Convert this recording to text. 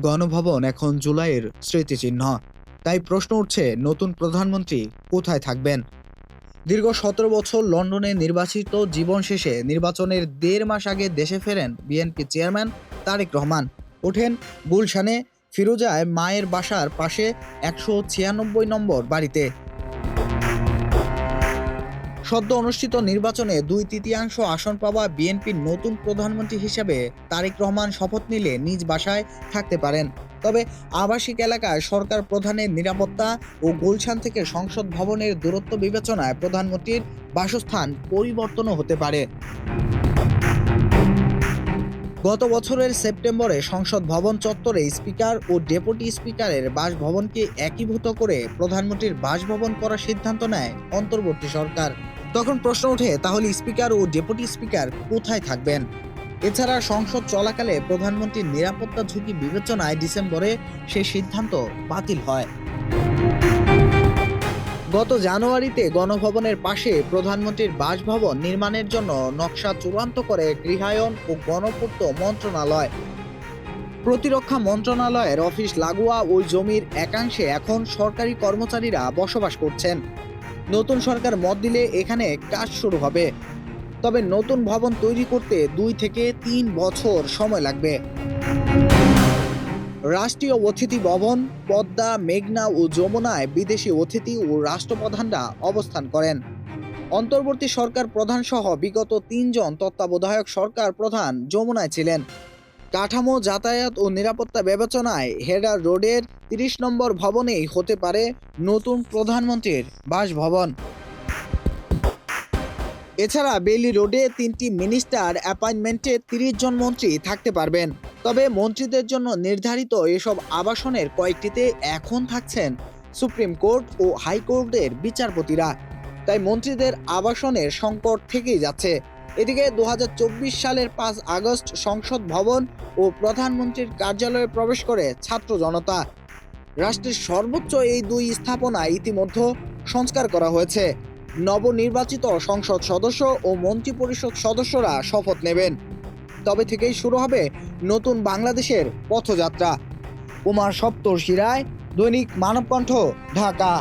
গণভবন এখন জুলাইয়ের স্মৃতিচিহ্ন। তাই প্রশ্ন উঠছে, নতুন প্রধানমন্ত্রী কোথায় থাকবেন? দীর্ঘ ১৭ বছর লন্ডনে নির্বাচিত জীবন শেষে নির্বাচনের ১.৫ মাস আগে দেশে ফেরেন বিএনপি চেয়ারম্যান তারেক রহমান। ওঠেন গুলশানে ফিরোজায় মায়ের বাসার পাশে ১৯৬ নম্বর বাড়িতে। সদ্য অনুষ্ঠিত নির্বাচনে ২/৩ আসন পাওয়া বিএনপির নতুন প্রধানমন্ত্রী হিসেবে তারেক রহমান শপথ নিলে নিজ বাসায় থাকতে পারেন। তবে আবাসিক এলাকায় সরকার প্রধানের নিরাপত্তা ও গুলশান থেকে সংসদ ভবনের দূরত্ব বিবেচনায় প্রধানমন্ত্রীর বাসস্থান পরিবর্তনও হতে পারে। গত বছরের সেপ্টেম্বরে সংসদ ভবন চত্বরে স্পিকার ও ডেপুটি স্পিকারের বাসভবনকে একীভূত করে প্রধানমন্ত্রীর বাসভবন করার সিদ্ধান্ত নেয় অন্তর্বর্তী সরকার। তখন প্রশ্ন ওঠে, তাহলে স্পিকার ও ডেপুটি স্পিকার কোথায় থাকবেন? এছাড়া সংসদ চলাকালে প্রধানমন্ত্রীর নিরাপত্তা ঝুঁকি বিবেচনায় ডিসেম্বরে সেই সিদ্ধান্ত বাতিল হয়। গত জানুয়ারিতে গণভবনের পাশে প্রধানমন্ত্রীর বাসভবন নির্মাণের জন্য নকশা চূড়ান্ত করে গৃহায়ন ও গণপূর্ত মন্ত্রণালয়। প্রতিরক্ষা মন্ত্রণালয়ের অফিস লাগোয়া ওই জমির একাংশে এখন সরকারি কর্মচারীরা বসবাস করছেন। নতুন সরকার মত দিলে এখানে কাজ শুরু হবে। তবে নতুন ভবন তৈরি করতে ২ থেকে ৩ বছর সময় লাগবে। রাষ্ট্রীয় অতিথি ভবন পদ্মা, মেঘনা ও যমুনায় বিদেশি অতিথি ও রাষ্ট্রপ্রধানরা অবস্থান করেন। অন্তর্বর্তী সরকার প্রধান সহ বিগত ৩ জন তত্ত্বাবধায়ক সরকার প্রধান যমুনায় ছিলেন। কাঠামো, যাতায়াত ও নিরাপত্তা বিবেচনায় হেডার রোডের ৩০ নম্বর ভবনেই হতে পারে নতুন প্রধানমন্ত্রীর বাসভবন। এছাড়া বেইলি রোডে ৩টি মিনিস্টার অ্যাপয়েন্টমেন্টে ৩০ জন মন্ত্রী থাকতে পারবেন। তবে মন্ত্রীদের জন্য নির্ধারিত এসব আবাসনের কয়েকটিতে এখন থাকছেন সুপ্রিম কোর্ট ও হাইকোর্টের বিচারপতিরা। তাই মন্ত্রীদের আবাসনের সংকট থেকেই যাচ্ছে। এদিকে ২০২৪ সালের ৫ আগস্ট সংসদ ভবন ও প্রধানমন্ত্রীর কার্যালয়ে প্রবেশ করে ছাত্র জনতা। রাষ্ট্রের সর্বোচ্চ এই দুই স্থাপনা ইতিমধ্যে সংস্কার করা হয়েছে। নবনির্বাচিত সংসদ সদস্য ও মন্ত্রিপরিষদ সদস্যরা শপথ নেবেন। তবে থেকেই শুরু হবে নতুন বাংলাদেশের পথযাত্রা। কুমার সপ্তর্ষি রায়, দৈনিক মানবকণ্ঠ, ঢাকা।